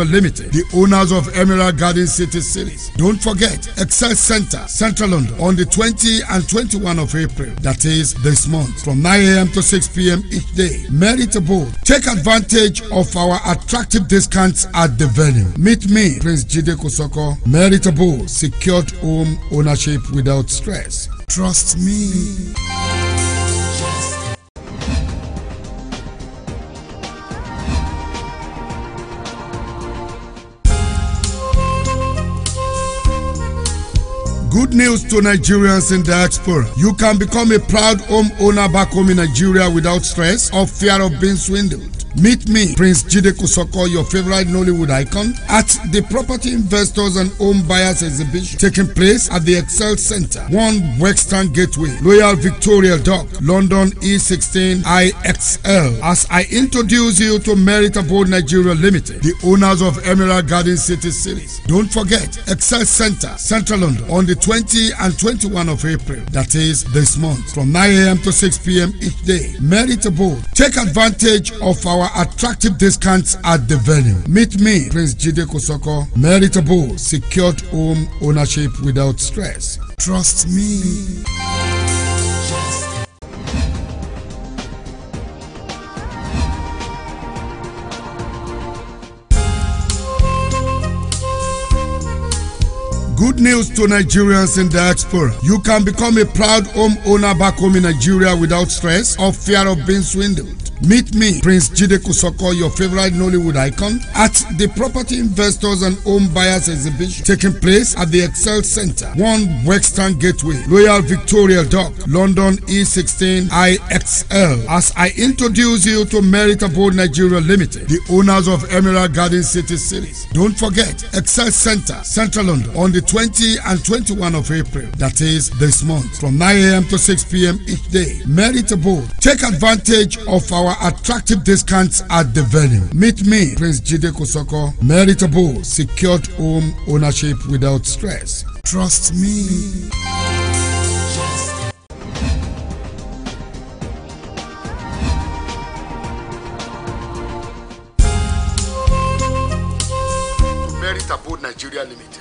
Limited, the owners of Emerald Garden City Series. Don't forget, Excel Center, Central London, on the 20 and 21 of April, that is this month, from 9 a.m. to 6 p.m. each day. Merit Abode. Take advantage of our attractive discounts at the venue. Meet me, Prince Jide Kosoko. Merit Abode, secured home ownership without stress. Trust me. Good news to Nigerians in diaspora. You can become a proud home owner back home in Nigeria without stress or fear of being swindled. Meet me, Prince Jide Kosoko, your favorite Nollywood icon, at the Property Investors and Home Buyers Exhibition taking place at the Excel Center, 1 Western Gateway, Royal Victoria Dock, London E16 IXL. As I introduce you to Merit Abode Nigeria Limited, the owners of Emerald Garden City Series. Don't forget, Excel Center, Central London, on the 20 and 21 of April, that is this month, from 9 a.m. to 6 p.m. each day. Merit Abode. Take advantage of our attractive discounts at the venue. Meet me, Prince Jide Kosoko. Merit Abode, secured home ownership without stress. Trust me. Good news to Nigerians in diaspora. You can become a proud home owner back home in Nigeria without stress or fear of being swindled. Meet me, Prince Jide Kosoko, your favorite Nollywood icon, at the Property Investors and Home Buyers Exhibition taking place at the Excel Center, 1 Western Gateway, Royal Victoria Dock, London E16 IXL. As I introduce you to Merit Abode Nigeria Limited, the owners of Emerald Garden City Series. Don't forget, Excel Center, Central London, on the 20 and 21 of April, that is this month, from 9 a.m. to 6 p.m. each day. Merit Abode. Take advantage of our attractive discounts at the venue. Meet me, Prince Jide Kosoko. Merit Abode, secured home ownership without stress. Trust me. Merit Abode Nigeria Limited,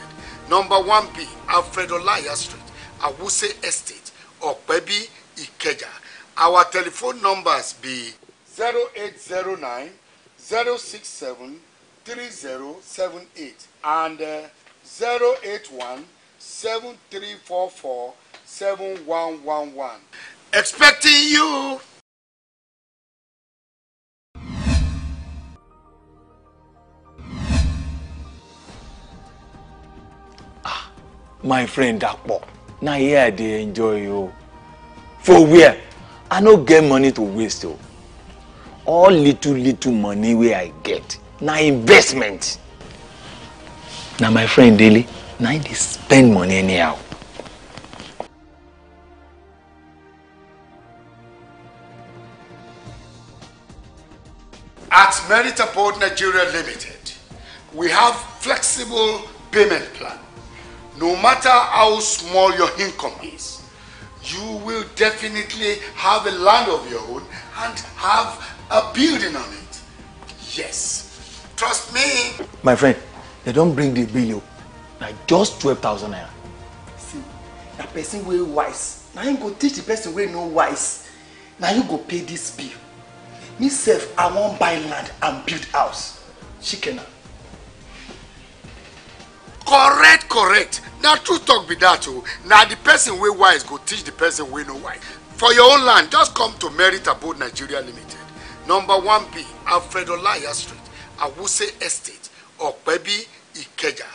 number 1B, Alfredo Laya Street, Awuse Estate, Okpebi, Ikeja. Our telephone numbers be 0809 067 3078 and 081 7344 7111. Expecting you. My friend Dakpo, now here they enjoy you. For where? I no get money to waste. Oh. All little money where I get. Now investment. Now my friend Daily, now they spend money anyhow. At Merit Abode Nigeria Limited, we have flexible payment plan. No matter how small your income is, you will definitely have a land of your own and have a building on it. Yes. Trust me. My friend, they don't bring the bill. Now just 12,000 naira. See, the person way wise. Now you go teach the person way no wise. Now you go pay this bill. Me self, I won't buy land and build house. Chicken. Correct. Now true talk be that too. Now the person way wise go teach the person way no wise. For your own land, just come to Merit Abode Nigeria Limited, number 1B, Alfredo Laya Street, Awuse Estate, Okpebi, Ikeja.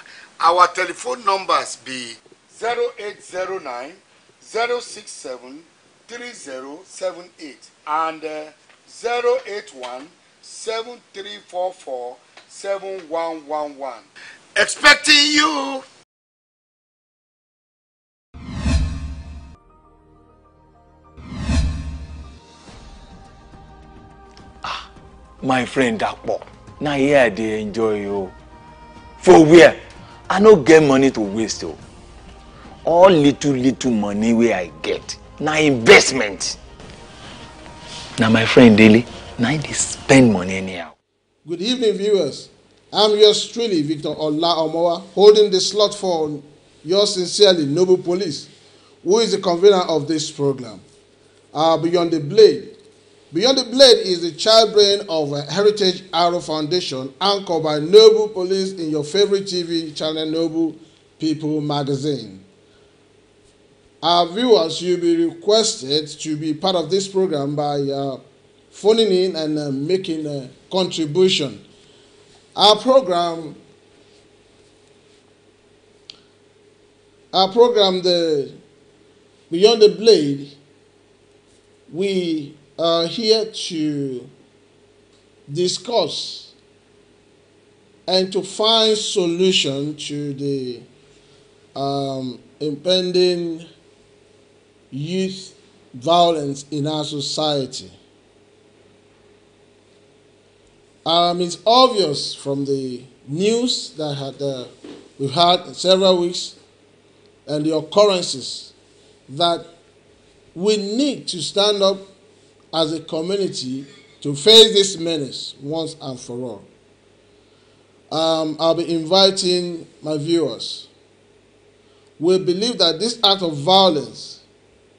Our telephone numbers be 0809 067 3078 and 081 7344 7111. Expecting you. My friend Dakpo, now here they enjoy you. For where? I no get money to waste. Oh. All little money where I get. Now investment. Now my friend Daily, now they spend money anyhow. Good evening, viewers. I'm yours truly, Victor Ola Omowa, holding the slot for yours sincerely, Noble Police, who is the convener of this program. Beyond the Blade. Beyond the Blade is the child brain of Heritage Arrow Foundation, anchored by Noble Police in your favorite TV channel, Noble People Magazine. Our viewers, you'll be requested to be part of this program by phoning in and making a contribution. Our program, the Beyond the Blade, we are here to discuss and to find solution to the impending youth violence in our society. It's obvious from the news that we've had in several weeks and the occurrences that we need to stand up as a community to face this menace once and for all. I'll be inviting my viewers. We believe that this act of violence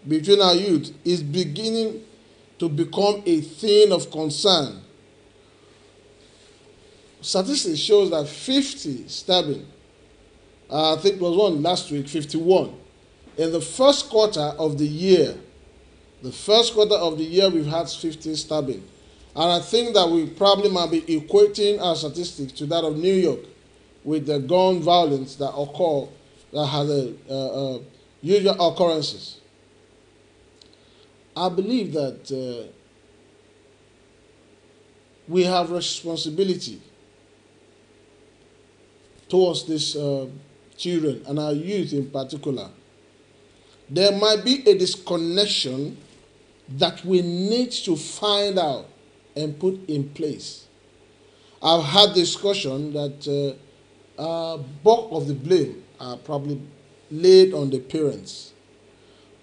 between our youth is beginning to become a thing of concern. Statistics shows that 50 stabbing, I think it was one last week, 51. In the first quarter of the year, we've had 50 stabbing. And I think that we probably might be equating our statistics to that of New York with the gun violence that occur, that has usual occurrences. I believe that we have responsibility towards these children and our youth in particular. There might be a disconnection that we need to find out and put in place. I've had discussion that bulk of the blame are probably laid on the parents.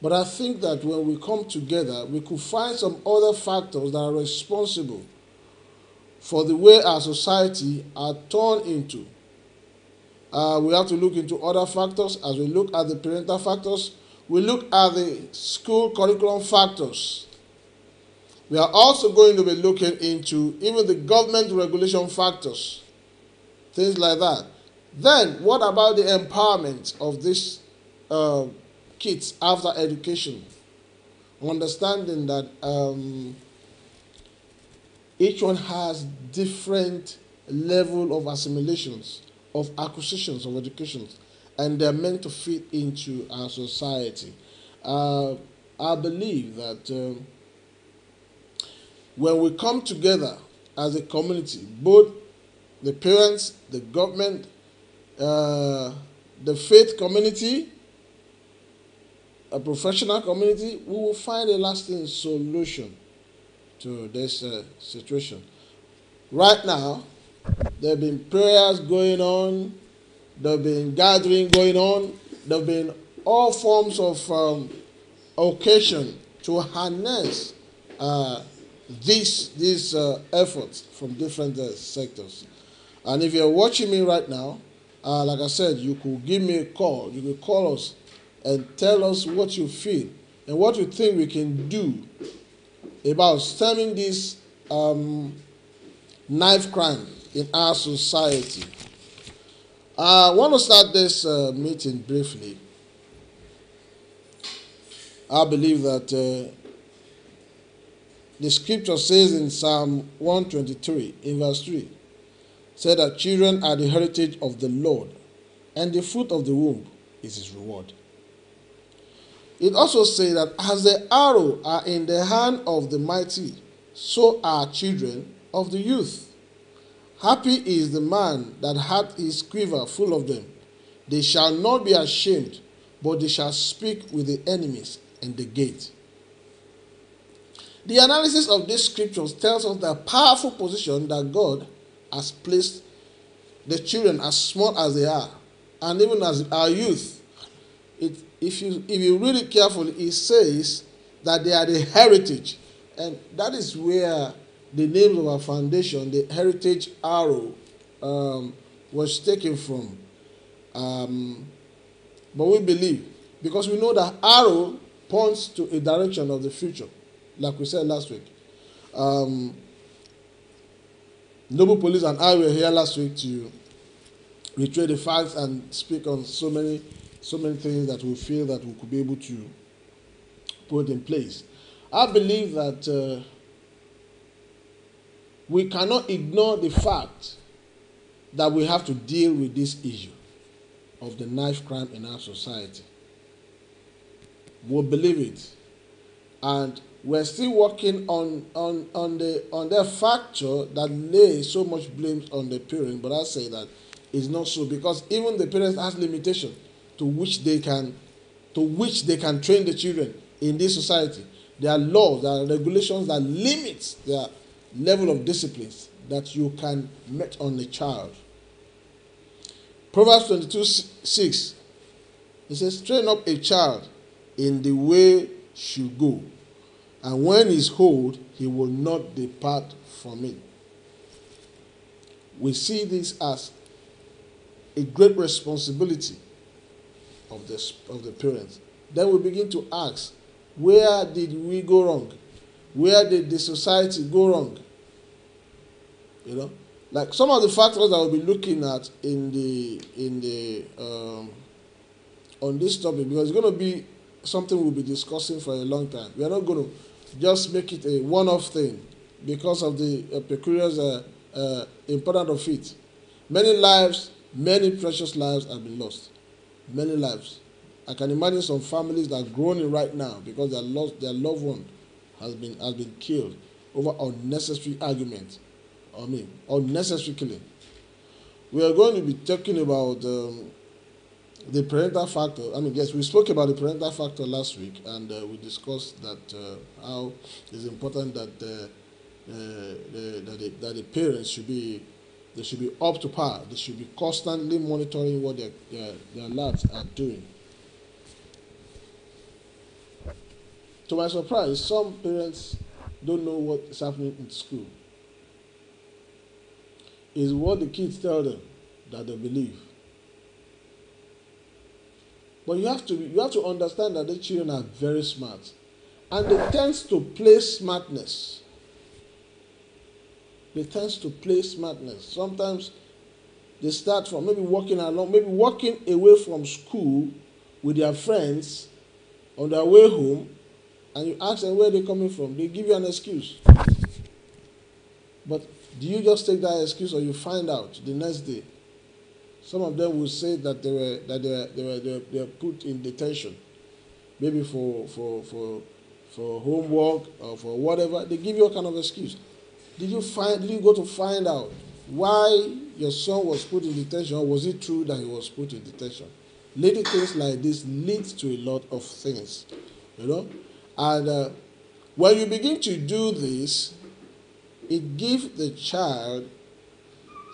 But I think that when we come together, we could find some other factors that are responsible for the way our society are turned into. We have to look into other factors. As we look at the parental factors, we look at the school curriculum factors. We are also going to be looking into even the government regulation factors, things like that. Then, what about the empowerment of these kids after education? Understanding that each one has different level of assimilations, of acquisitions of education, and they're meant to fit into our society. I believe that when we come together as a community, both the parents, the government, the faith community, a professional community, we will find a lasting solution to this situation. Right now, there have been prayers going on, there have been gathering going on, there have been all forms of occasion to harness these efforts from different sectors. And if you're watching me right now, like I said, you could give me a call. You could call us and tell us what you feel and what you think we can do about stemming this knife crime in our society. I want to start this meeting briefly. I believe that the scripture says in Psalm 123, in verse 3, said that children are the heritage of the Lord, and the fruit of the womb is his reward. It also says that as the arrow are in the hand of the mighty, so are children of the youth. Happy is the man that hath his quiver full of them. They shall not be ashamed, but they shall speak with the enemies in the gate. The analysis of these scriptures tells us the powerful position that God has placed the children, as small as they are, and even as our youth. If you read it carefully, it says that they are the heritage. And that is where the name of our foundation, the Heritage Arrow was taken from. But we believe, because we know that arrow points to a direction of the future, like we said last week. Noble Police and I were here last week to reiterate the facts and speak on so many things that we feel that we could be able to put in place. I believe that we cannot ignore the fact that we have to deal with this issue of the knife crime in our society. We believe it, and we're still working on the factor that lays so much blame on the parent. But I say that it's not so, because even the parents has limitation to which they can train the children in this society. There are laws, there are regulations that limit their level of disciplines that you can met on a child. Proverbs 22:6, it says, train up a child in the way he should go, and when he is old, he will not depart from it. We see this as a great responsibility of the parents. Then we begin to ask, where did we go wrong? Where did the society go wrong? You know, like some of the factors that we'll be looking at on this topic, because it's going to be something we'll be discussing for a long time. We are not going to just make it a one-off thing because of the peculiar importance of it. Many lives, many precious lives have been lost. Many lives. I can imagine some families that are groaning right now because their loved one has been killed over unnecessary argument. Unnecessary killing. We are going to be talking about the parental factor. Yes, we spoke about the parental factor last week, and we discussed that how it's important that the parents should be up to par. They should be constantly monitoring what their lads are doing. To my surprise, some parents don't know what is happening in school. It's what the kids tell them that they believe. But you have to understand that the children are very smart, and they tend to play smartness. Sometimes they start from maybe walking away from school with their friends on their way home, and you ask them where they're coming from. They give you an excuse. But do you just take that excuse, or you find out the next day? Some of them will say that they were put in detention, maybe for homework or for whatever. They give you a kind of excuse. Did you go to find out why your son was put in detention, or was it true that he was put in detention? Little things like this lead to a lot of things, you know. And when you begin to do this, it gives the child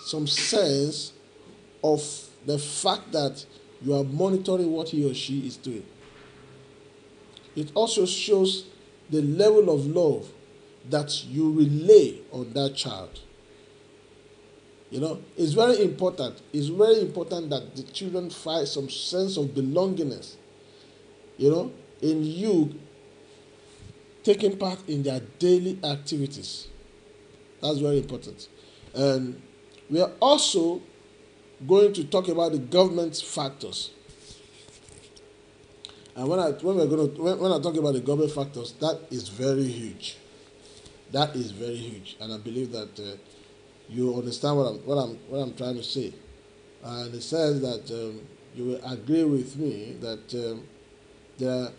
some sense of the fact that you are monitoring what he or she is doing. It also shows the level of love that you relay on that child. You know, it's very important. It's very important that the children find some sense of belongingness, you know, in you taking part in their daily activities. That's very important. And we are also going to talk about the government factors. And when I talk about the government factors, that is very huge. That is very huge, and I believe that you understand what I'm trying to say. And it says that you will agree with me that there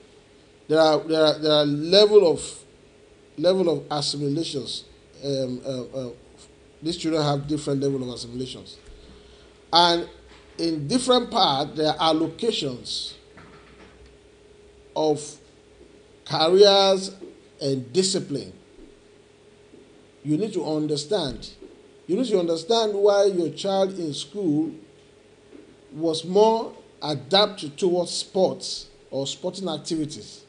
are level of assimilations. These children have different level of assimilations, and in different parts there are allocations of careers and discipline. You need to understand. You need to understand why your child in school was more adapted towards sports or sporting activities.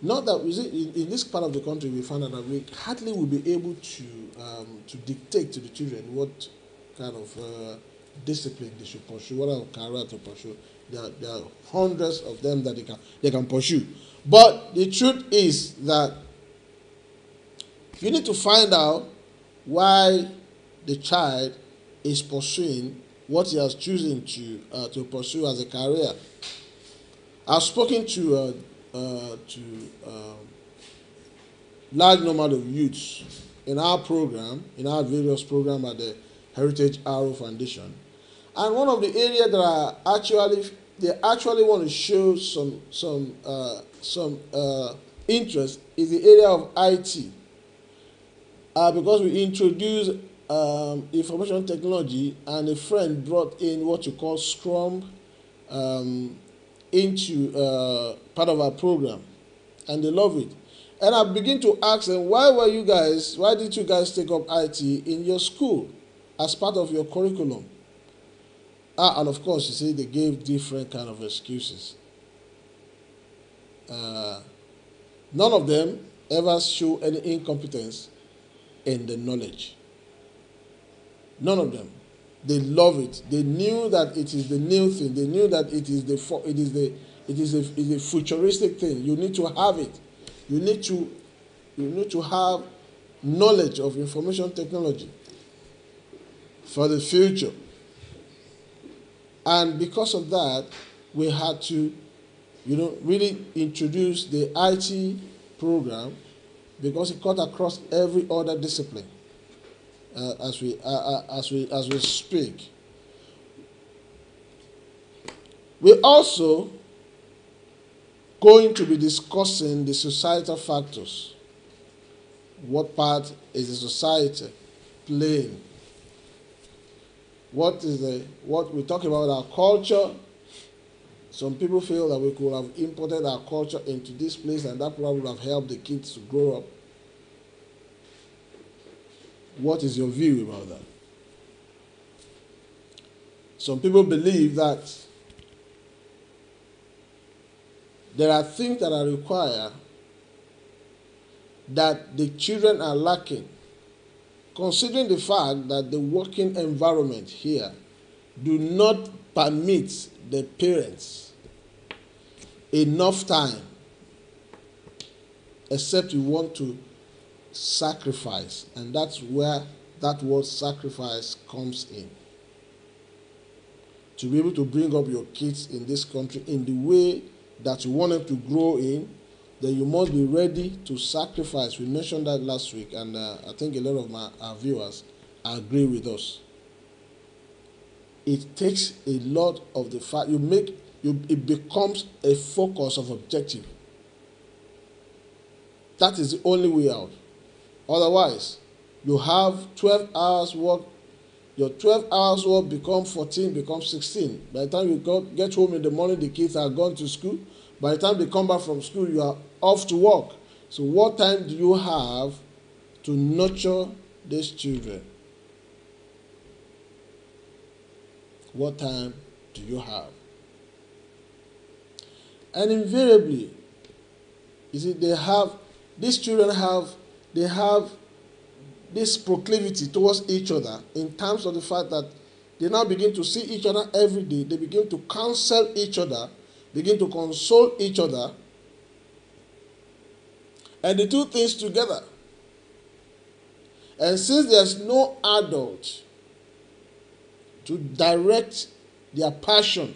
Not that, you see, in this part of the country, we find out that we hardly will be able to dictate to the children what kind of discipline they should pursue, what kind of career to pursue. There are hundreds of them that they can pursue. But the truth is that you need to find out why the child is pursuing what he has chosen to pursue as a career. I've spoken to large number of youths in our program, in our various programs at the Heritage Arrow Foundation, and one of the areas that they actually want to show some interest is the area of IT, because we introduced information technology, and a friend brought in what you call Scrum into part of our program, and they love it. And I begin to ask them, why did you guys take up IT in your school as part of your curriculum? And of course, you see, they gave different kind of excuses. None of them ever show any incompetence in the knowledge. None of them. They love it. They knew that it is the new thing. They knew that it is a futuristic thing. You need to have it. You need to have knowledge of information technology for the future. And because of that, we had to, really introduce the IT program, because it cut across every other discipline. As we speak, we're also going to be discussing the societal factors. What part is the society playing? What we talk about our culture. Some people feel that we could have imported our culture into this place, and that probably would have helped the kids to grow up. What is your view about that? Some people believe that there are things that are required that the children are lacking, considering the fact that the working environment here do not permit the parents enough time, except you want to sacrifice, and that's where that word sacrifice comes in. To be able to bring up your kids in this country in the way that you want them to grow in, then you must be ready to sacrifice. We mentioned that last week, and I think a lot of our viewers agree with us. It takes a lot of the fact it becomes a focus of objective. That is the only way out. Otherwise, you have 12 hours work. Your 12 hours work become 14, become 16. By the time you get home in the morning, the kids are gone to school. By the time they come back from school, you are off to work. So what time do you have to nurture these children? What time do you have? And invariably, you see, these children have this proclivity towards each other in terms of the fact that they now begin to see each other every day. They begin to counsel each other, begin to console each other, and the two things together. And since there's no adult to direct their passion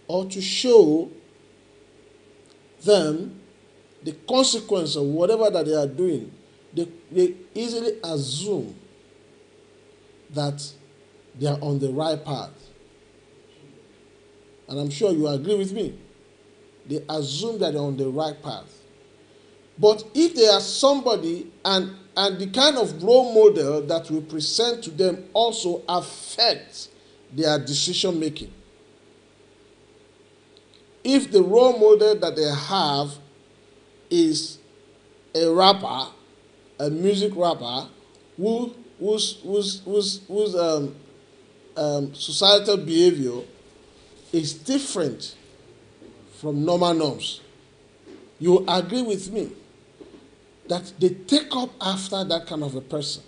or to show them the consequence of whatever that they are doing, they easily assume that they are on the right path. And I'm sure you agree with me. They assume that they're on the right path. But if they are somebody, and the kind of role model that we present to them also affects their decision making. If the role model that they have is a rapper, a music rapper, whose societal behavior is different from normal norms, You agree with me that they take up after that kind of a person.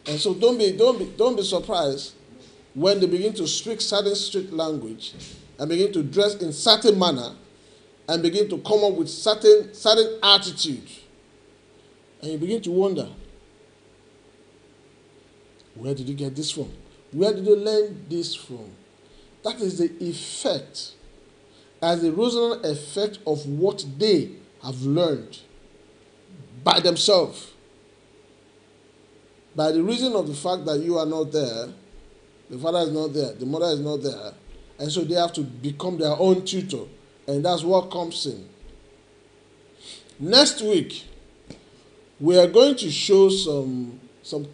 And so don't be surprised when they begin to speak certain street language and begin to dress in certain manner and begin to come up with certain attitude. And you begin to wonder, where did you get this from? Where did you learn this from? That is the effect, as the resonant effect of what they have learned by themselves. By the reason of the fact that you are not there, the father is not there, the mother is not there, and so they have to become their own tutor, and that's what comes in. Next week, we are going to show some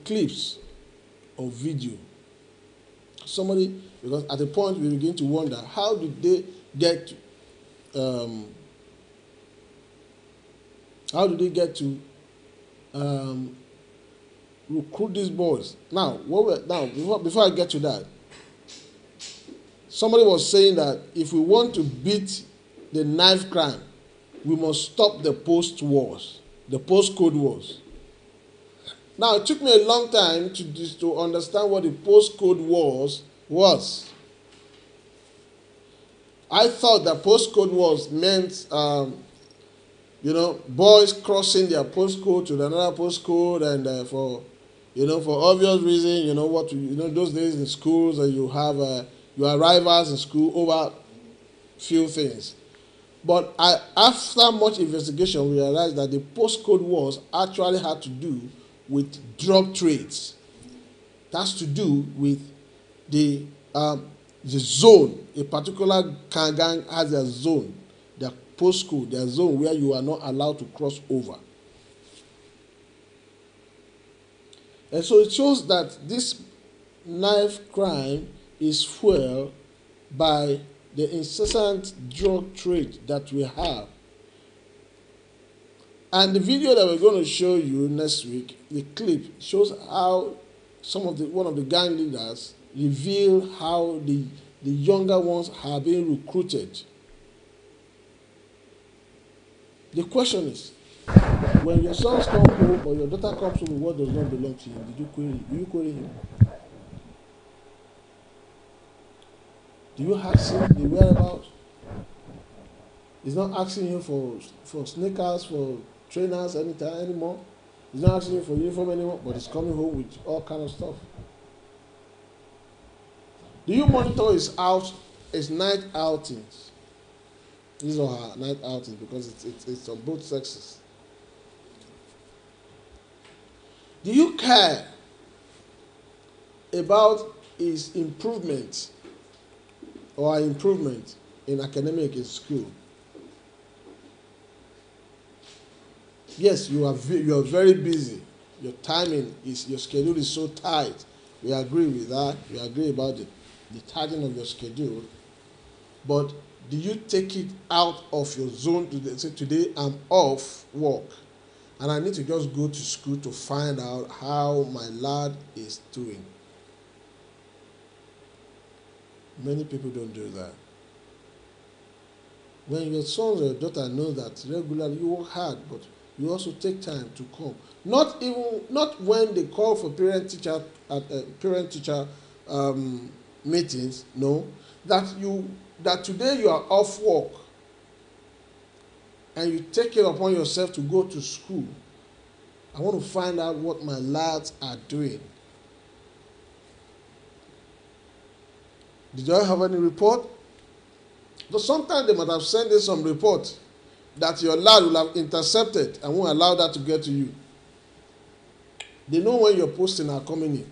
clips of video. Because at a point we begin to wonder, how did they get recruit these boys? Now, before I get to that, somebody was saying that if we want to beat the knife crime, we must stop the post-wars, the post-code wars. Now, it took me a long time to understand what the post-code wars was. I thought that post-code wars meant, boys crossing their postcode to another postcode, and for obvious reason, those days in schools, you have your rivals in school over few things. But after much investigation, we realized that the postcode wars actually had to do with drug trades. That's to do with the zone. A particular gang has their zone, their postcode, their zone where you are not allowed to cross over. And so it shows that this knife crime is fueled by the incessant drug trade that we have. And the video that we're going to show you next week, the clip, shows how one of the gang leaders reveal how the younger ones have been recruited. The question is, when your sons come home or your daughter comes home with what does not belong to you, do you query him? Do you ask him the whereabouts? He's not asking you for sneakers, for trainers anymore. He's not asking you for uniform anymore, but he's coming home with all kind of stuff. Do you monitor his night outings? His or her night outings, because it's on both sexes. Do you care about his improvement or improvement in academic in school? Yes, you are very busy. Your schedule is so tight. We agree with that. We agree about the tightening of your schedule. But do you take it out of your zone to say, today I'm off work and I need to just go to school to find out how my lad is doing? Many people don't do that. When your son or your daughter know that regularly, you work hard, but you also take time to come. Not when they call for parent-teacher meetings. No, that today you are off work and you take it upon yourself to go to school. I want to find out what my lads are doing. Did you have any report? But sometimes they might have sent in some report that your lad will have intercepted and won't allow that to get to you. They know when your posting are coming in.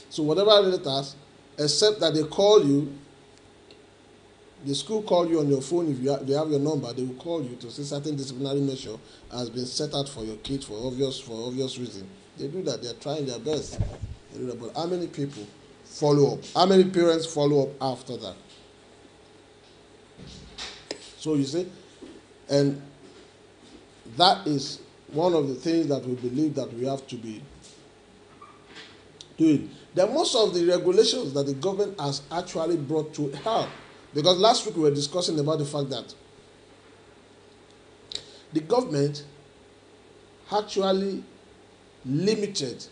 So whatever letters, except that they call you, the school call you on your phone. If they have your number, they will call you to say certain disciplinary measure has been set out for your kid for obvious reason. They do that. They are trying their best. They do that. But how many people follow up? How many parents follow up after that? So you see, and that is one of the things that we believe that we have to be doing. Then most of the regulations that the government has actually brought to help, because last week we were discussing about the fact that the government actually limited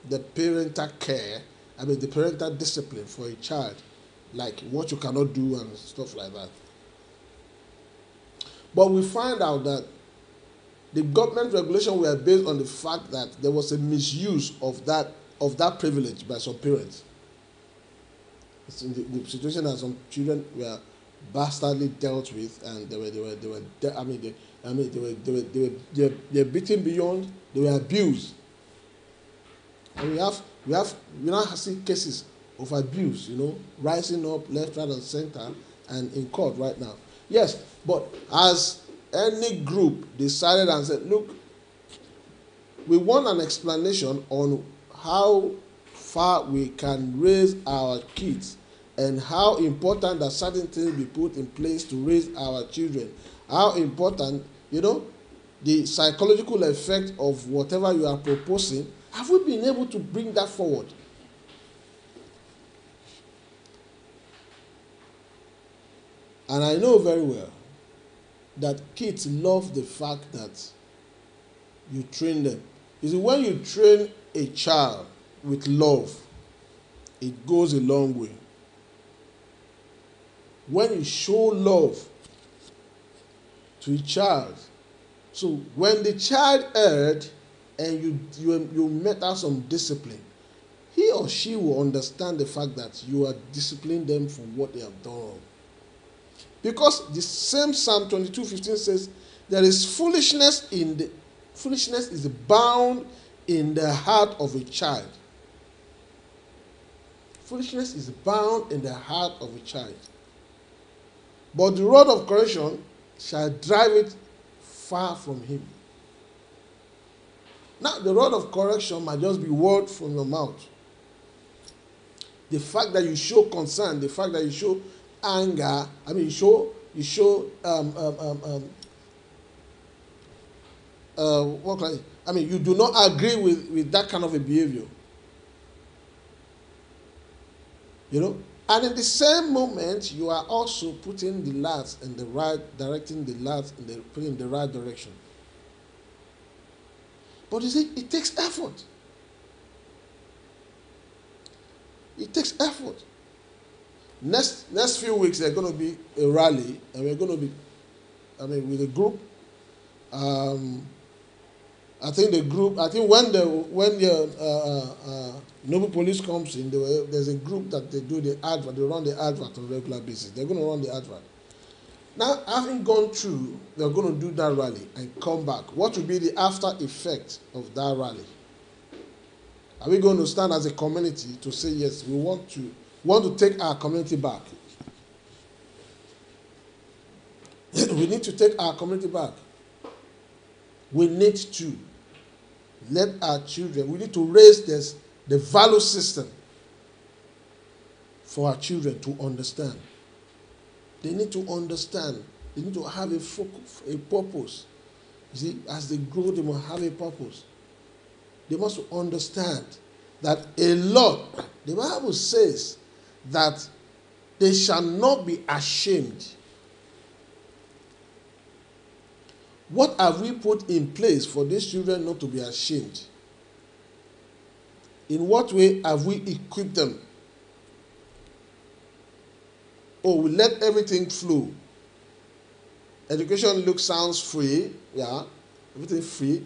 the parental care, the parental discipline for a child, like what you cannot do and stuff like that. But we find out that the government regulation were based on the fact that there was a misuse of that privilege by some parents. It's in the situation that some children were bastardly dealt with, and they were beaten beyond, they were abused. And we now see cases of abuse, rising up left, right, and center, and in court right now. Yes, but as any group decided and said, look, we want an explanation on how far we can raise our kids and how important that certain things be put in place to raise our children. How important, the psychological effect of whatever you are proposing. Have we been able to bring that forward? And I know very well that kids love the fact that you train them. You see, when you train a child with love, it goes a long way. When you show love to a child, so when the child erred and you met out some discipline, he or she will understand the fact that you are disciplining them for what they have done. Because the same Psalm 22:15 says, there is foolishness is bound in the heart of a child. Foolishness is bound in the heart of a child. But the rod of correction shall drive it far from him. Now, the rod of correction might just be word from your mouth. The fact that you show concern, the fact that you show anger, you show you do not agree with that kind of a behavior. And in the same moment, you are also putting the lads in the right, directing the lads putting in the right direction. But you see, it takes effort. It takes effort. Next few weeks, there's going to be a rally, and we're going to be, with a group. I think when the Noble Police comes in, there's a group that they do the advert. They run the advert on a regular basis. They're going to run the advert. Now, having gone through, they're going to do that rally and come back. What will be the after effect of that rally? Are we going to stand as a community to say, yes, we want to take our community back? We need to take our community back. We need to let our children, we need to raise the value system for our children to understand. They need to understand. They need to have a focus, a purpose. You see, as they grow, they must have a purpose. They must understand that a lot, the Bible says that they shall not be ashamed. What have we put in place for these children not to be ashamed? In what way have we equipped them? Oh, we let everything flow. Education sounds free, yeah, everything free.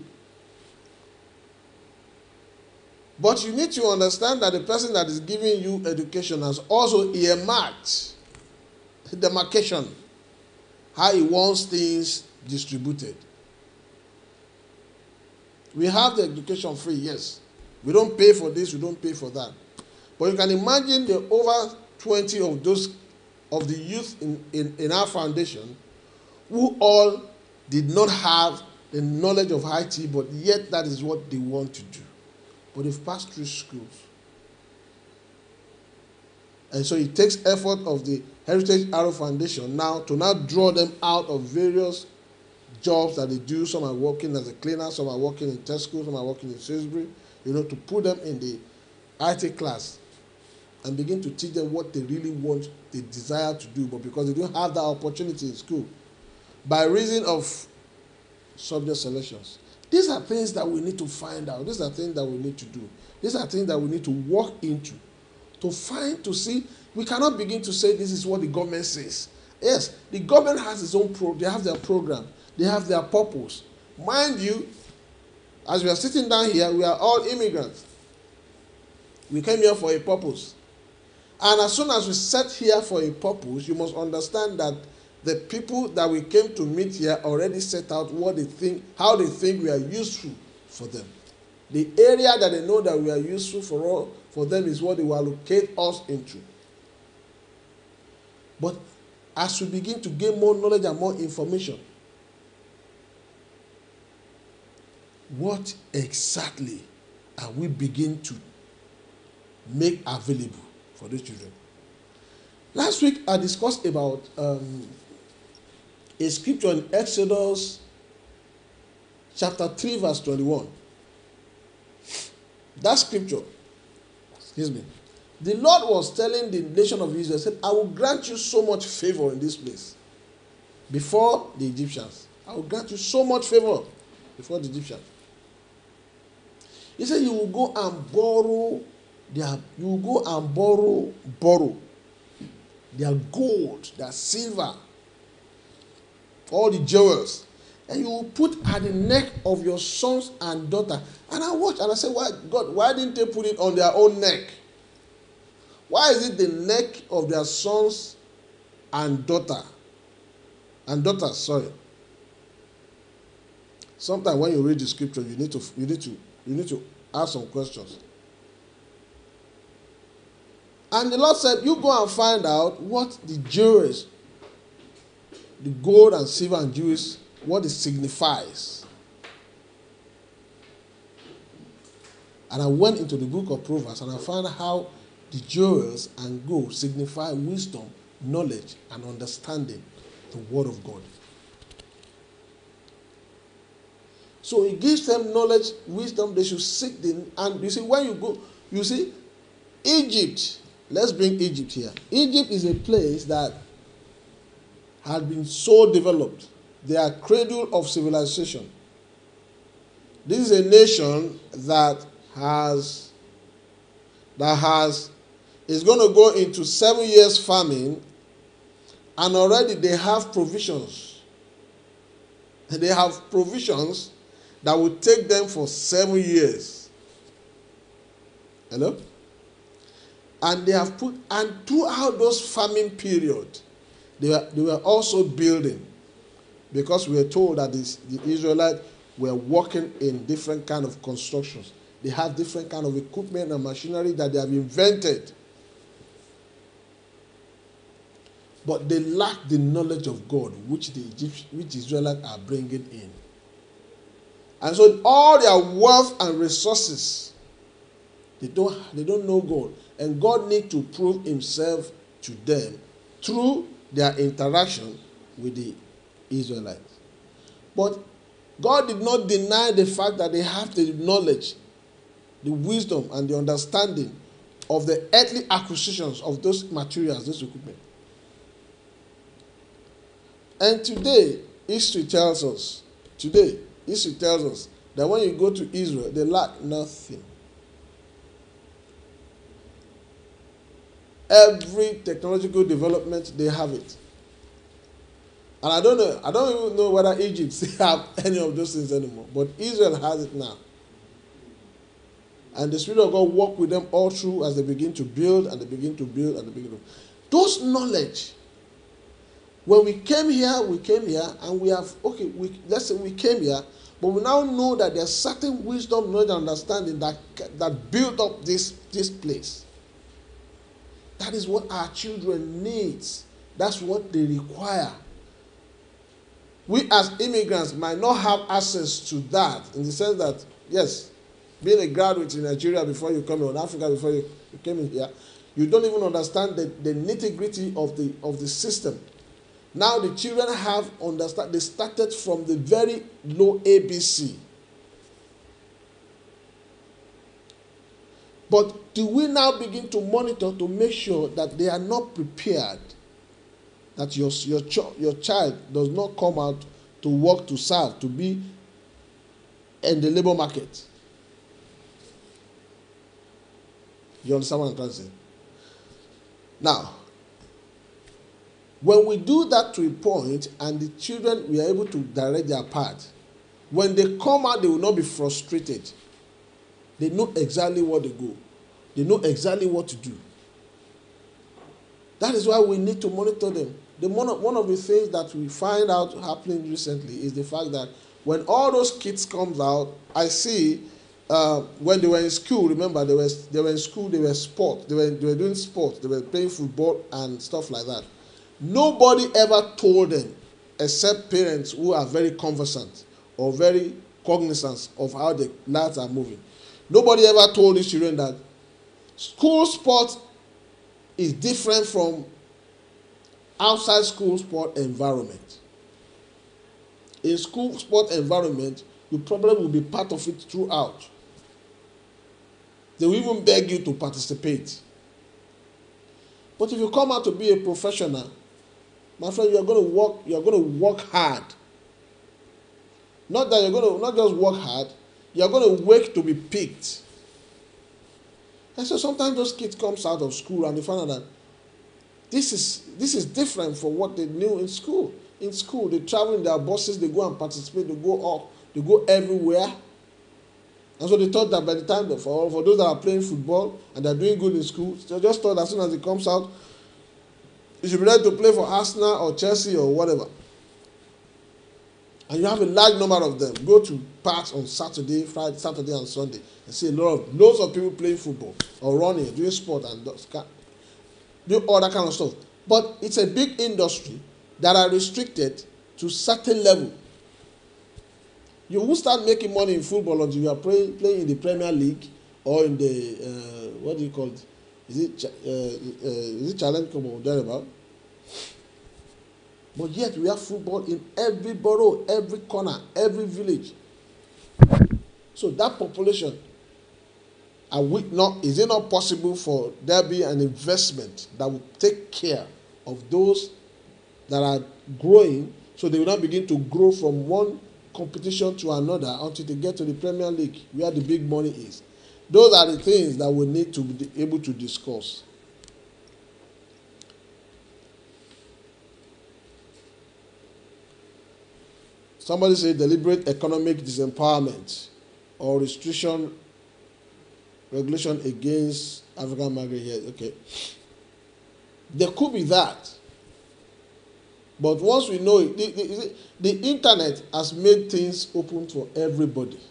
But you need to understand that the person that is giving you education has also earmarked demarcation, how he wants things distributed. We have the education free, yes. We don't pay for this, we don't pay for that. But you can imagine the over 20 of the youth in our foundation who all did not have the knowledge of IT, but yet that is what they want to do. But they've passed through schools. And so it takes effort of the Heritage Arrow Foundation now to draw them out of various jobs that they do. Some are working as a cleaner, some are working in Tesco, some are working in Sainsbury, to put them in the IT class and begin to teach them what they really want, they desire to do, but because they don't have that opportunity in school, by reason of subject selections. These are things that we need to find out. These are things that we need to do. These are things that we need to walk into, to find, to see. We cannot begin to say this is what the government says. Yes, the government has its own they have their program, they have their purpose. Mind you, as we are sitting down here, we are all immigrants. We came here for a purpose. And as soon as we set here for a purpose, you must understand that the people that we came to meet here already set out what they think, how they think we are useful for them. The area that they know that we are useful for them is what they will allocate us into. But as we begin to gain more knowledge and more information, what exactly are we beginning to make available for these children? Last week I discussed about a scripture in Exodus chapter 3 verse 21. That scripture, the Lord was telling the nation of Israel, said, I will grant you so much favor in this place before the Egyptians. I will grant you so much favor before the Egyptians. He said, you will go and borrow their gold, their silver, all the jewels, and you will put at the neck of your sons and daughters. And I watched and I said, why, God, why didn't they put it on their own neck? Why is it the neck of their sons and daughters? Sorry. Sometimes when you read the scripture, you need to ask some questions. And the Lord said, you go and find out what the jewels, the gold and silver and jewels, what it signifies. And I went into the book of Proverbs and I found how the jewels and gold signify wisdom, knowledge, and understanding the word of God. So it gives them knowledge, wisdom. They should seek them. And you see, when you go, you see, Egypt. Let's bring Egypt here. Egypt is a place that had been so developed. They are cradle of civilization. This is a nation that is going to go into 7 years famine, and already they have provisions. They have provisions that will take them for 7 years. Hello? And they have put, and throughout those famine period, they were also building, because we are told that the Israelites were working in different kind of constructions. They have different kind of equipment and machinery that they have invented. But they lack the knowledge of God, which Israelites are bringing in. And so all their wealth and resources, they don't know God. And God needs to prove himself to them through their interaction with the Israelites. But God did not deny the fact that they have the knowledge, the wisdom, and the understanding of the earthly acquisitions of those materials, those equipment. And today, history tells us that when you go to Israel, they lack nothing. Every technological development, they have it. And I don't even know whether Egypt have any of those things anymore. But Israel has it now. And the Spirit of God work with them all through as they begin to build and they begin to build and they begin to. Those knowledge. When we came here and we have, let's say we came here, but we now know that there's certain wisdom, knowledge, and understanding that built up this place. That is what our children need. That's what they require. We as immigrants might not have access to that, in the sense that, yes, being a graduate in Nigeria before you come in, or Africa before you came in here, you don't even understand the nitty-gritty of the system. Now the children have understand. They started from the very low ABC. But do we now begin to monitor to make sure that they are not prepared, that your child does not come out to work, to serve, to be in the labor market. You understand what I'm trying to say? Now, when we do that to a point and the children, we are able to direct their path, when they come out, they will not be frustrated. They know exactly where they go. They know exactly what to do. That is why we need to monitor them. One of the things that we find out happening recently is the fact that when all those kids comes out, I see when they were in school, remember they were in school, they were sport, they were doing sports, they were playing football and stuff like that. Nobody ever told them, except parents who are very conversant or very cognizant of how the lads are moving. Nobody ever told these children that school sport is different from outside school sport environment. In school sport environment, you probably will be part of it throughout. They will even beg you to participate. But if you come out to be a professional, my friend, you are going to work hard. Not that you're going to not just work hard, you are going to work to be picked. And so sometimes those kids comes out of school and they find out that this is different from what they knew in school. In school, they travel in their buses, they go and participate, they go up, they go everywhere. And so they thought that by the time, for those that are playing football and they're doing good in school, they just thought as soon as it comes out, you should be ready to play for Arsenal or Chelsea or whatever. And you have a large number of them. Go to parks on Saturday and Sunday and see loads of people playing football or running, doing sport and do all that kind of stuff. But it's a big industry that are restricted to certain level. You won't start making money in football until you are playing in the Premier League or in the what do you call it? Is it Challenge Cup or thereabout? But yet we have football in every borough, every corner, every village. So that population, is it not possible for there be an investment that will take care of those that are growing, so they will not begin to grow from one competition to another until they get to the Premier League where the big money is? Those are the things that we need to be able to discuss. Somebody say deliberate economic disempowerment or regulation against African migrant here. Okay. There could be that. But once we know it, the internet has made things open for everybody.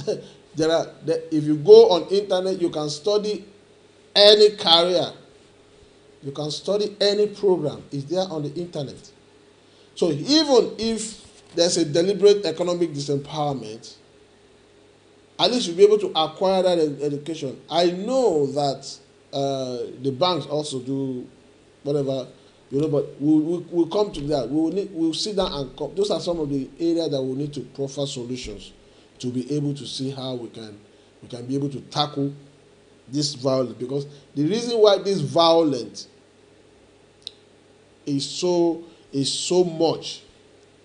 If you go on internet, you can study any career. You can study any program. It's there on the internet. So even if there's a deliberate economic disempowerment, at least you'll be able to acquire that education. I know that the banks also do whatever, but we'll come to that. We'll sit down and come. Those are some of the areas that we'll need to proffer solutions to be able to see how we can be able to tackle this violence. Because the reason why this violence is so much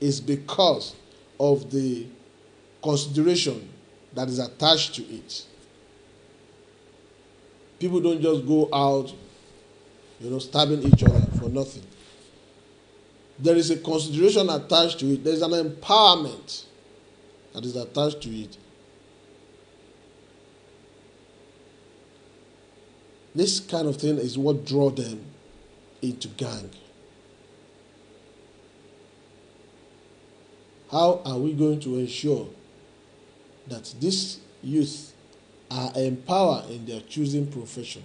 is because of the consideration that is attached to it. People don't just go out, stabbing each other for nothing. There is a consideration attached to it. There is an empowerment that is attached to it. This kind of thing is what draw them into gang. How are we going to ensure that these youth are empowered in their choosing profession?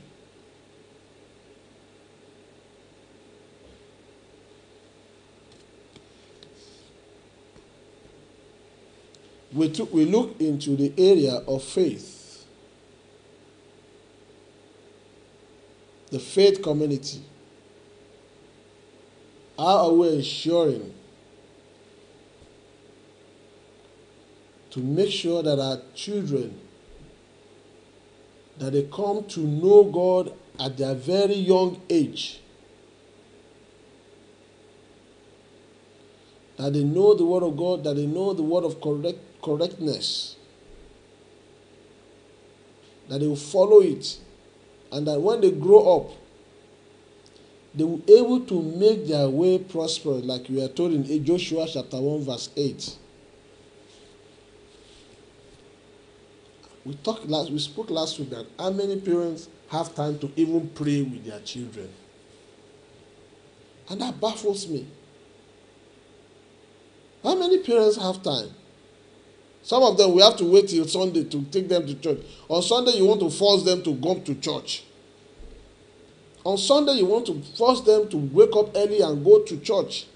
We look into the area of faith, the faith community. How are we ensuring to make sure that our children, that they come to know God at their very young age? that they know the word of God, that they know the word of correctness, that they will follow it, and that when they grow up, they will be able to make their way prosperous, like we are told in Joshua chapter 1 verse 8. We spoke last week that how many parents have time to even pray with their children. And that baffles me. How many parents have time? Some of them, we have to wait till Sunday to take them to church. On Sunday, you want to force them to go to church. On Sunday, you want to force them to wake up early and go to church.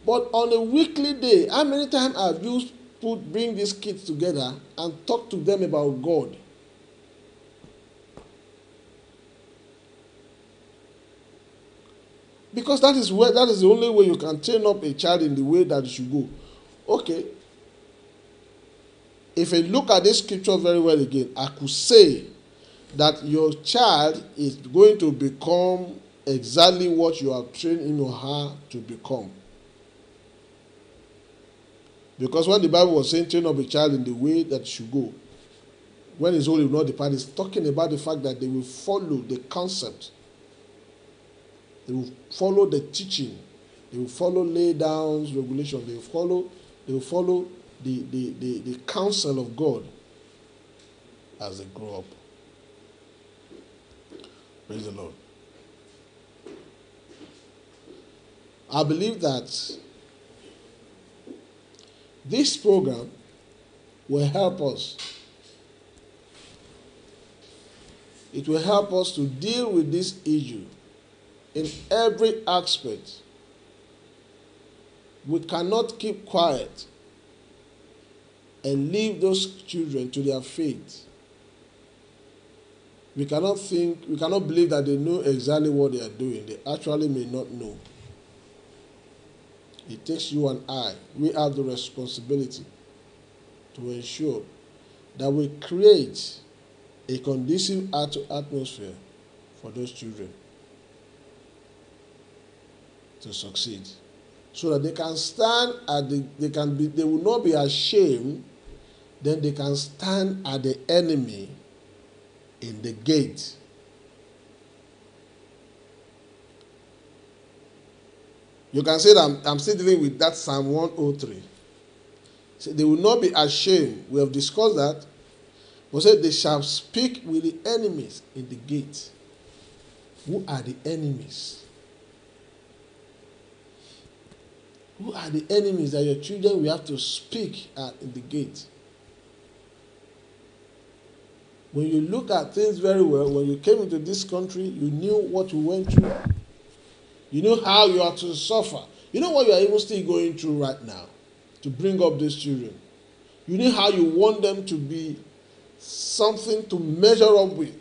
But on a weekly day, how many times have you bring these kids together and talk to them about God? Because that is the only way you can train up a child in the way that it should go. Okay. If you look at this scripture very well again, I could say that your child is going to become exactly what you have trained him or her to become. Because when the Bible was saying train up a child in the way that it should go, when his old will not depart, it's talking about the fact that they will follow the concept. They will follow the teaching. They will follow lay down regulations. They will follow the counsel of God as they grow up. Praise the Lord. I believe that this program will help us. It will help us to deal with this issue in every aspect. We cannot keep quiet and leave those children to their fate. We cannot believe that they know exactly what they are doing. They actually may not know. It takes you and I. We have the responsibility to ensure that we create a conducive atmosphere for those children to succeed, so that they can stand they will not be ashamed. Then they can stand at the enemy in the gate. You can say that I'm still dealing with that Psalm 103. So they will not be ashamed. We have discussed that. We said they shall speak with the enemies in the gate. Who are the enemies? Who are the enemies that your children will have to speak at in the gate? When you look at things very well, when you came into this country, you knew what you went through. You know how you are to suffer. You know what you are even still going through right now to bring up these children. You know how you want them to be something to measure up with.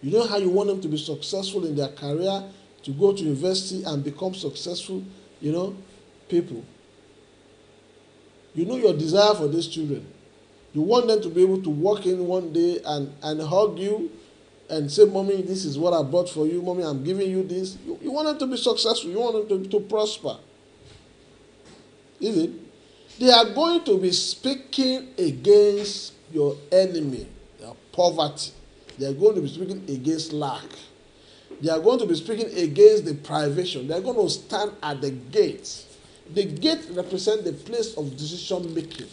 You know how you want them to be successful in their career, to go to university and become successful, people. You know your desire for these children. You want them to be able to walk in one day and hug you and say, Mommy, this is what I bought for you. Mommy, I'm giving you this. You want them to be successful. You want them to prosper. Is it? They are going to be speaking against your enemy, their poverty. They are going to be speaking against lack. They are going to be speaking against the privation. They are going to stand at the gate. The gate represents the place of decision making.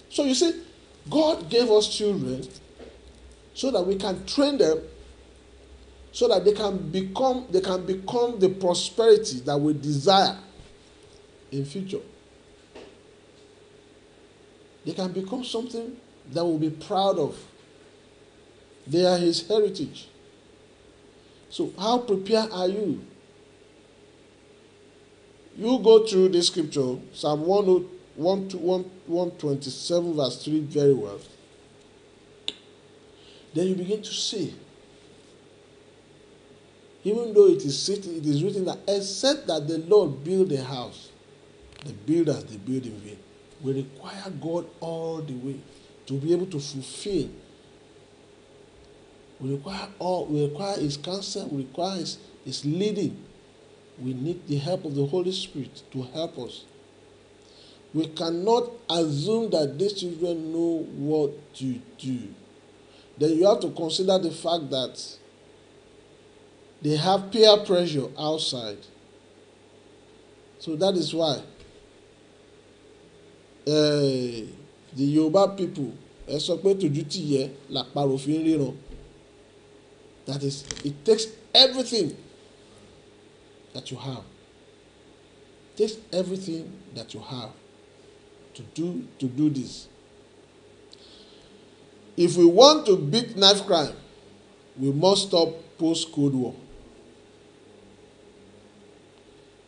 So you see, God gave us children so that we can train them, so that they can become the prosperity that we desire in future. They can become something that we'll be proud of. They are His heritage. So how prepared are you? You go through this scripture, Psalm 127 verse 3 very well. Then you begin to see, even though it is written that except that the Lord build a house, the builders they build in vain. We require God all the way to be able to fulfill. We require His counsel, we require His leading We need the help of the Holy Spirit to help us. We cannot assume that these children know what to do. Then you have to consider the fact that they have peer pressure outside. So that is why the Yoruba people, ẹ sọ pé tójú tì yẹ làparò fi ń ríran. That is, it takes everything that you have. It takes everything that you have to do this. If we want to beat knife crime, we must stop post-Cold War.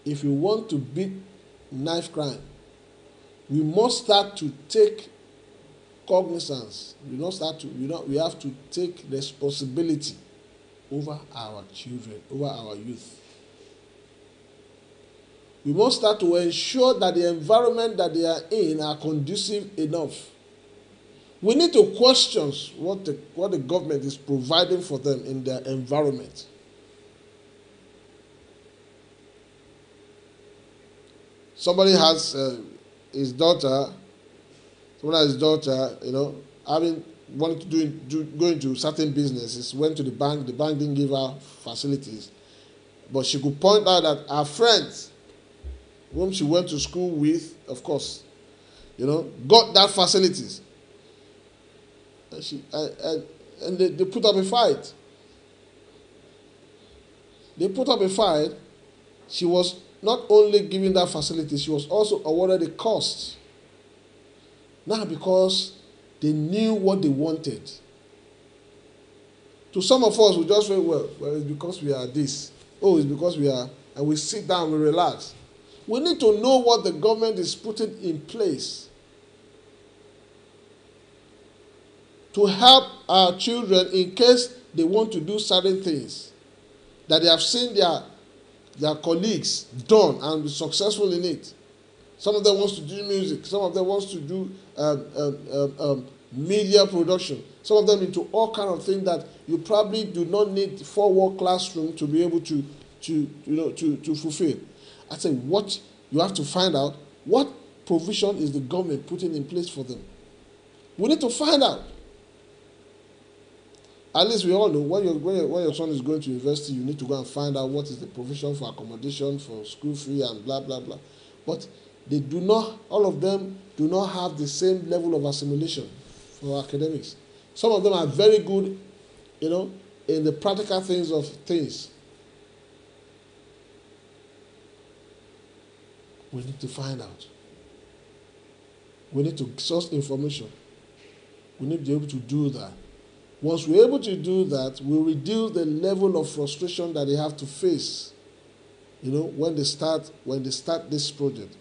If we want to beat knife crime, we must start to take cognizance. We have to take responsibility over our children, over our youth. We must start to ensure that the environment that they are in are conducive enough. We need to question what the government is providing for them in their environment. Somebody has his daughter, having wanted to go into certain businesses, went to the bank didn't give her facilities. But she could point out that her friends, whom she went to school with, of course, got that facilities. And they put up a fight. They put up a fight. She was not only given that facility, she was also awarded a cost. Now, because they knew what they wanted. To some of us, we just say, well, it's because we are this. Oh, it's because we are, and we sit down, we relax. We need to know what the government is putting in place to help our children in case they want to do certain things that they have seen their colleagues done and be successful in it. Some of them wants to do music. Some of them wants to do media production. Some of them into all kind of things that you probably do not need 4-wall classroom to be able to fulfill. I say, what you have to find out, what provision is the government putting in place for them? We need to find out. At least we all know when your son is going to university, you need to go and find out what is the provision for accommodation, for school fee, and blah blah blah. But they do not. All of them do not have the same level of assimilation for academics. Some of them are very good, in the practical things of things. We need to find out. We need to source information. We need to be able to do that. Once we're able to do that, we'll reduce the level of frustration that they have to face, when they start this project.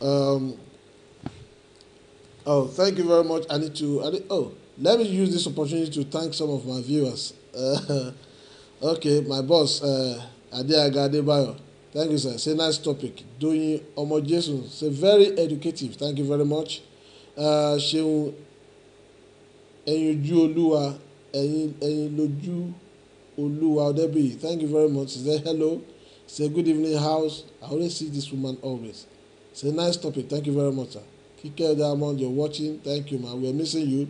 Thank you very much. Let me use this opportunity to thank some of my viewers. Okay, my boss, Adeaga Adebayo. Thank you, sir. It's a nice topic. Doing Omowa Jesu. It's very educative. Thank you very much. Sheun Enyuju Oluwa, Enyloju Oluwa Odebi. Thank you very much. Say hello. Say good evening, house. I always see this woman always. It's a nice topic. Thank you very much, sir. Kike Diamond, you're watching. Thank you, man. We're missing you.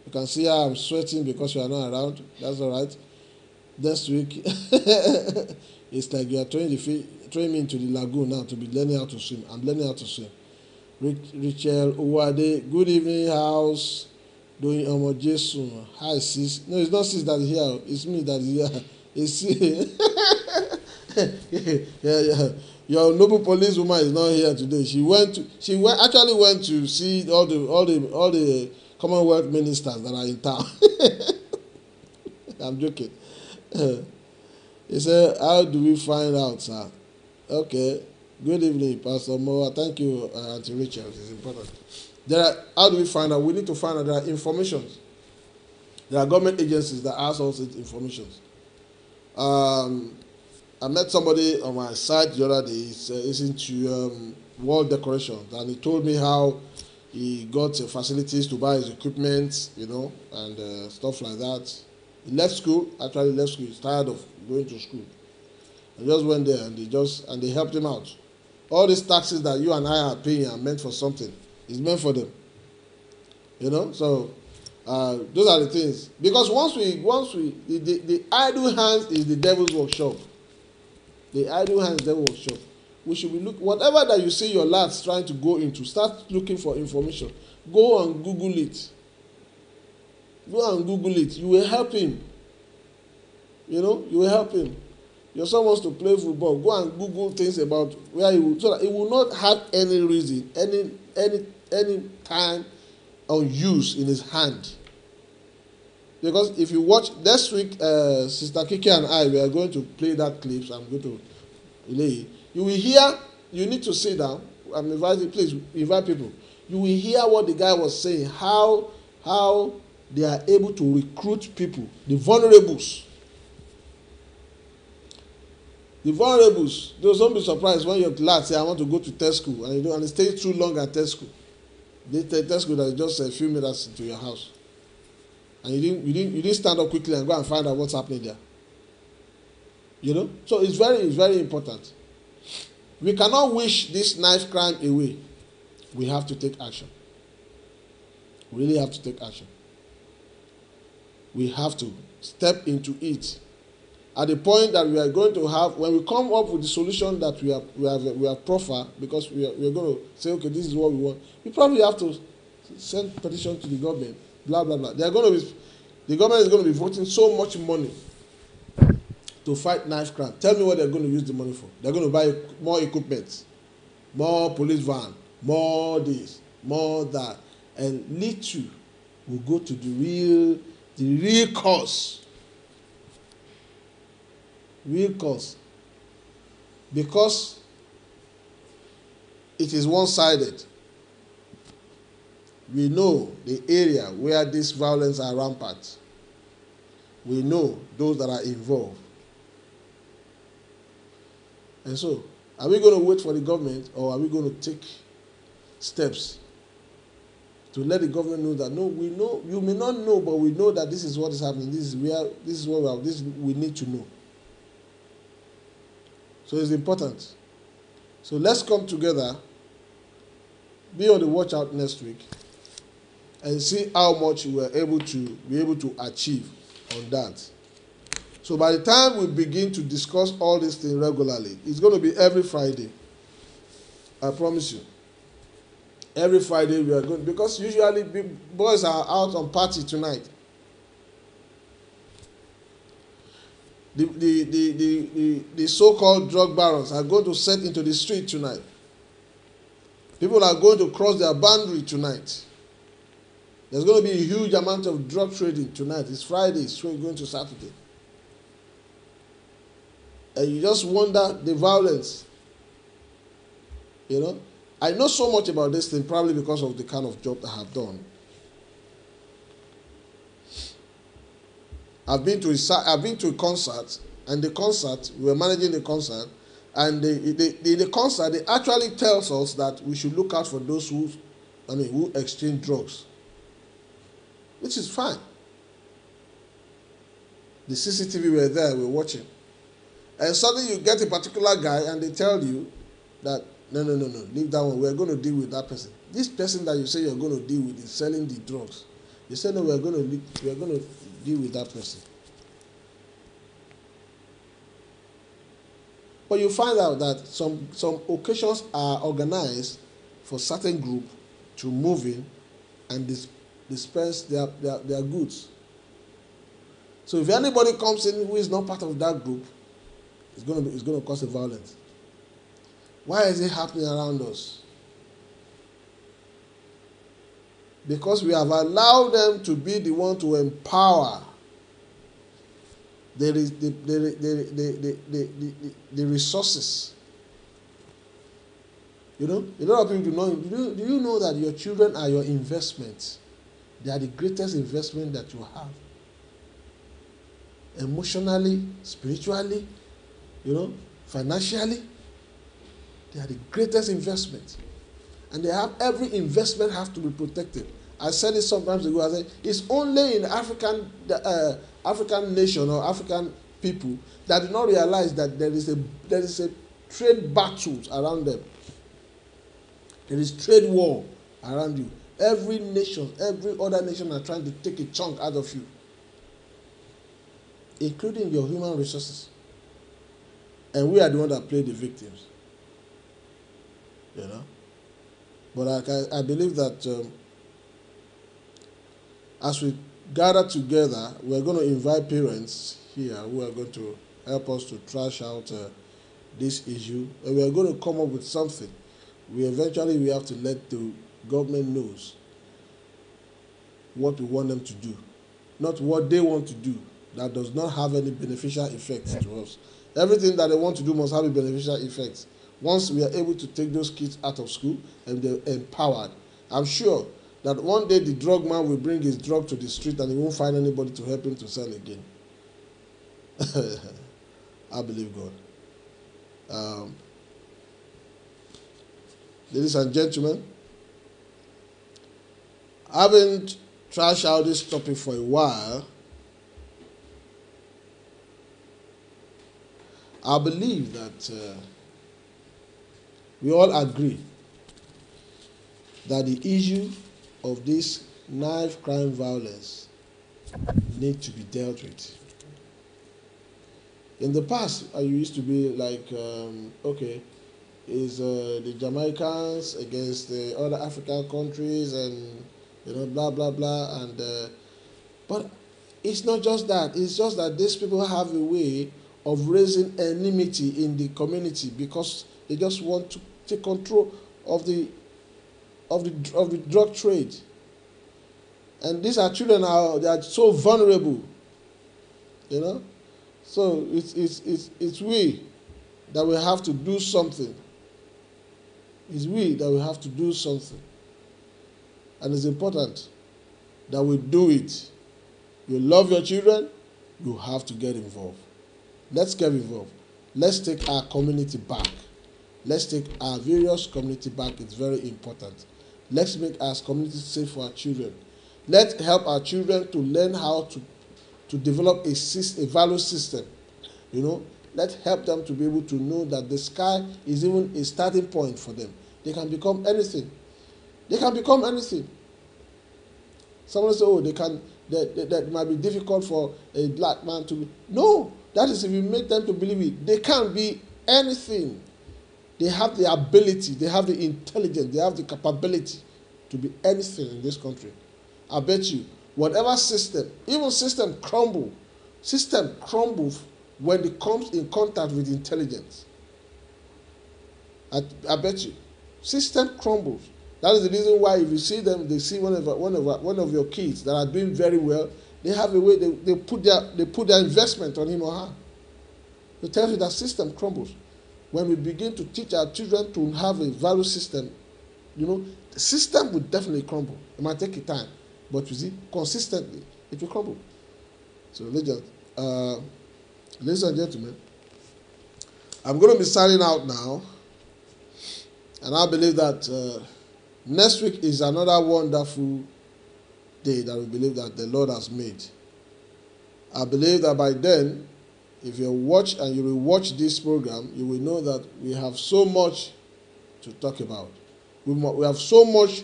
You can see how I'm sweating because you are not around. That's all right. Next week, it's like you are throwing me into the lagoon now to be learning how to swim. I'm learning how to swim. Richel Uwade, good evening, house. Doing Omowa Jesu. Hi, sis. No, it's not sis that is here. It's me that is here. It's yeah. Your noble police woman is not here today. She actually went to see all the Commonwealth ministers that are in town. I'm joking. He said, how do we find out, sir? Okay. Good evening, Pastor Omowa. Thank you, Auntie Rachel. It's important. How do we find out? We need to find out there are informations. There are government agencies that ask us information. I met somebody on my site the other day. He's into wall decorations, and he told me how he got facilities to buy his equipment, and stuff like that. He left school. Actually, left school. He's tired of going to school, I just went there and they helped him out. All these taxes that you and I are paying are meant for something. It's meant for them. You know, so those are the things. Because once we the idle hands is the devil's workshop. The idle hands is the devil's workshop. We should be whatever that you see your lads trying to go into, start looking for information. Go and Google it. Go and Google it. You will help him. You know, you will help him. Your son wants to play football. Go and Google things about where he will, so that he will not have any reason, any time on use in his hand. Because if you watch next week, Sister Kiki and I, we are going to play that clip. So I'm going to relay. You will hear. You need to sit down. I'm inviting. Please invite people. You will hear what the guy was saying. How they are able to recruit people, the vulnerables. The vulnerables, those don't be surprised when your lad say, I want to go to test school, and you don't, and it stays too long at test school. They test school that is just a few meters into your house. And you didn't stand up quickly and go and find out what's happening there. You know? So it's very important. We cannot wish this knife crime away. We have to take action. We really have to take action. We have to step into it. At the point that we are going to have, when we come up with the solution that we have proffered, because we are going to say, okay, this is what we want, we probably have to send petition to the government, blah blah blah. The government is going to be voting so much money to fight knife crime. Tell me what they're going to use the money for. They're going to buy more equipment, more police van, more this, more that, and little will go to the real cause. Real cause. Because it is one-sided. We know the area where this violence are rampant. We know those that are involved. And so, are we going to wait for the government, or are we going to take steps to let the government know that, no, we know, you may not know, but we know that this is what is happening, this is what we need to know. So it's important. So let's come together, be on the watch out next week, and see how much we are able to achieve on that. So by the time we begin to discuss all these things regularly, it's going to be every Friday. I promise you. Every Friday we are going, because usually boys are out on party tonight. The so-called drug barons are going to set into the street tonight. People are going to cross their boundary tonight. There's going to be a huge amount of drug trading tonight. It's Friday, it's going to Saturday. And you just wonder the violence. You know, I know so much about this thing probably because of the kind of job that I have done. I've been to a concert, and the concert, we were managing the concert, and the concert, they actually tells us that we should look out for those who exchange drugs, which is fine. The CCTV were there, we were watching. And suddenly you get a particular guy and they tell you that, no, leave that one, we're going to deal with that person. This person that you say you're going to deal with is selling the drugs. You say, no, we're going to deal with that person. But you find out that some occasions are organized for certain group to move in and dispense their goods. So if anybody comes in who is not part of that group, it's going to cause a violence. Why is it happening around us? Because we have allowed them to be the one to empower the resources. You know, a lot of people do not. Do you know that your children are your investments? They are the greatest investment that you have. Emotionally, spiritually, financially, they are the greatest investment. And they have, every investment has to be protected. I said it sometimes ago. I said it's only in African nation or African people that do not realize that there is a trade battles around them. There is trade war around you. Every nation, every other nation are trying to take a chunk out of you, including your human resources. And we are the ones that play the victims. You know? But I believe that as we gather together, we're going to invite parents here who are going to help us to trash out this issue. And we are going to come up with something. We have to let the government knows what we want them to do, not what they want to do. That does not have any beneficial effects to us. Everything that they want to do must have a beneficial effect. Once we are able to take those kids out of school and they're empowered, I'm sure that one day the drug man will bring his drug to the street and he won't find anybody to help him to sell again. I believe God. Ladies and gentlemen, I haven't trashed out this topic for a while. I believe that we all agree that the issue of this knife crime violence need to be dealt with. In the past, I used to be like, okay, is the Jamaicans against the other African countries and, you know, blah, blah, blah. And but it's not just that. It's just that these people have a way of raising enmity in the community because they just want to take control of the drug trade. And these are children they are so vulnerable, you know. So it's we that we have to do something. It's we that we have to do something. And it's important that we do it. You love your children, you have to get involved. Let's get involved. Let's take our community back. Let's take our various community back. It's very important. Let's make our community safe for our children. Let's help our children to learn how to develop a value system. You know, let's help them to be able to know that the sky is even a starting point for them. They can become anything. They can become anything. Someone say, oh, that might be difficult for a black man to be. No, that is if you make them to believe it. They can be anything. They have the ability, they have the intelligence, they have the capability to be anything in this country. I bet you, whatever system, even system crumbles when it comes in contact with intelligence. I bet you, system crumbles. That is the reason why if you see them, they see one of your kids that are doing very well, they have a way they put their investment on him or her. It tells you that system crumbles. When we begin to teach our children to have a value system, you know, the system will definitely crumble. It might take a time, but you see, consistently, it will crumble. So ladies and gentlemen, I'm going to be signing out now, and I believe that next week is another wonderful day that we believe that the Lord has made. I believe that by then, if you watch and you will watch this program, you will know that we have so much to talk about. We have so much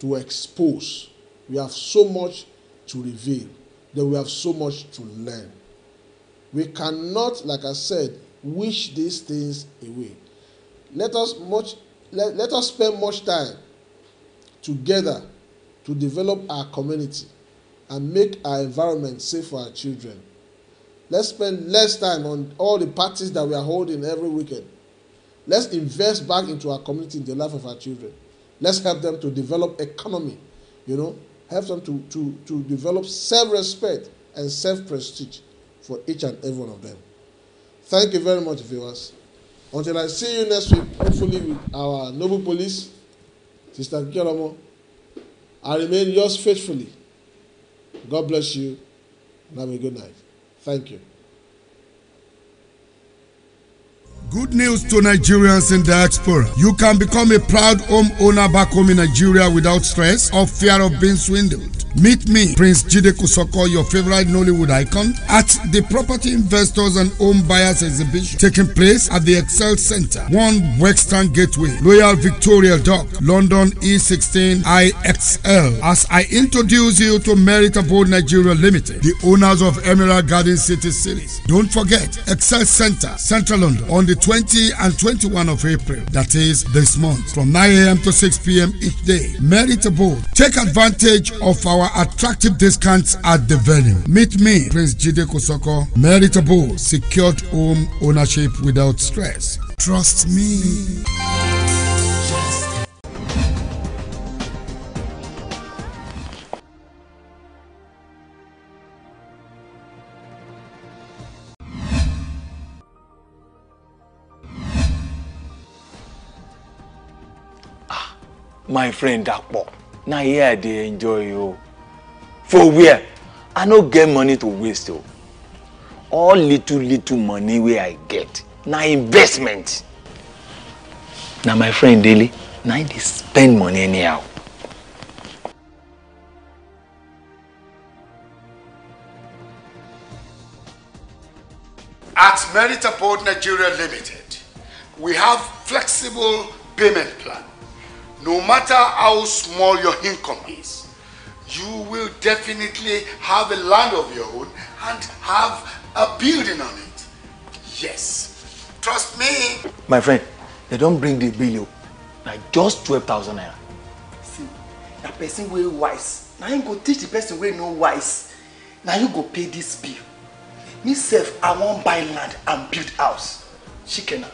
to expose. We have so much to reveal. Then we have so much to learn. We cannot, like I said, wish these things away. Let us spend much time together to develop our community and make our environment safe for our children. Let's spend less time on all the parties that we are holding every weekend. Let's invest back into our community, in the life of our children. Let's help them to develop economy, you know, help them to develop self-respect and self-prestige for each and every one of them. Thank you very much, viewers. Until I see you next week, hopefully with our noble police, Sister Kiromo, I remain yours faithfully. God bless you and have a good night. Thank you. Good news to Nigerians in diaspora. You can become a proud home owner back home in Nigeria without stress or fear of being swindled. Meet me, Prince Jide Kosoko, your favorite Nollywood icon, at the Property Investors and Home Buyers Exhibition taking place at the Excel Center, 1 Western Gateway, Royal Victoria Dock, London E16 IXL. As I introduce you to Merit Abode Nigeria Limited, the owners of Emerald Garden City Series. Don't forget, Excel Center, Central London, on the 20 and 21 of April, that is this month, from 9 a.m. to 6 p.m. each day. Merit Abode. Take advantage of our attractive discounts at the venue. Meet me, Prince Jide Kosoko. Merit Abode. Secured home ownership without stress. Trust me. My friend Dakpo, now here they enjoy you. For where? I no get money to waste. Oh. All little money where I get, now investment. Now my friend Daily, now they spend money anyhow. At Merit Abode Nigeria Limited, we have flexible payment plan. No matter how small your income is, you will definitely have a land of your own and have a building on it. Yes. Trust me. My friend, they don't bring the bill. Like just 12,000 naira. See, that person wey wise. Now you go teach the person wey no wise. Now you go pay this bill. Me sef, I wan buy land and build house. Shikena.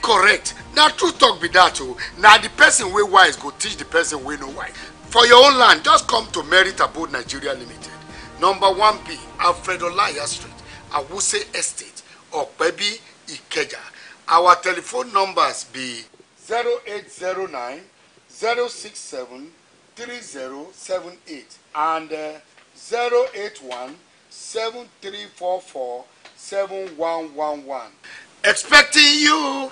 Correct. Now true talk be that too. Now the person wey wise go teach the person wey no wise. For your own land, just come to Merit Abode Nigeria Limited. Number 1B, Alfredo Laya Street, Awuse Estate, Okpebi, Ikeja. Our telephone numbers be 0809 067 3078 and 081 7344 7111. Expecting you.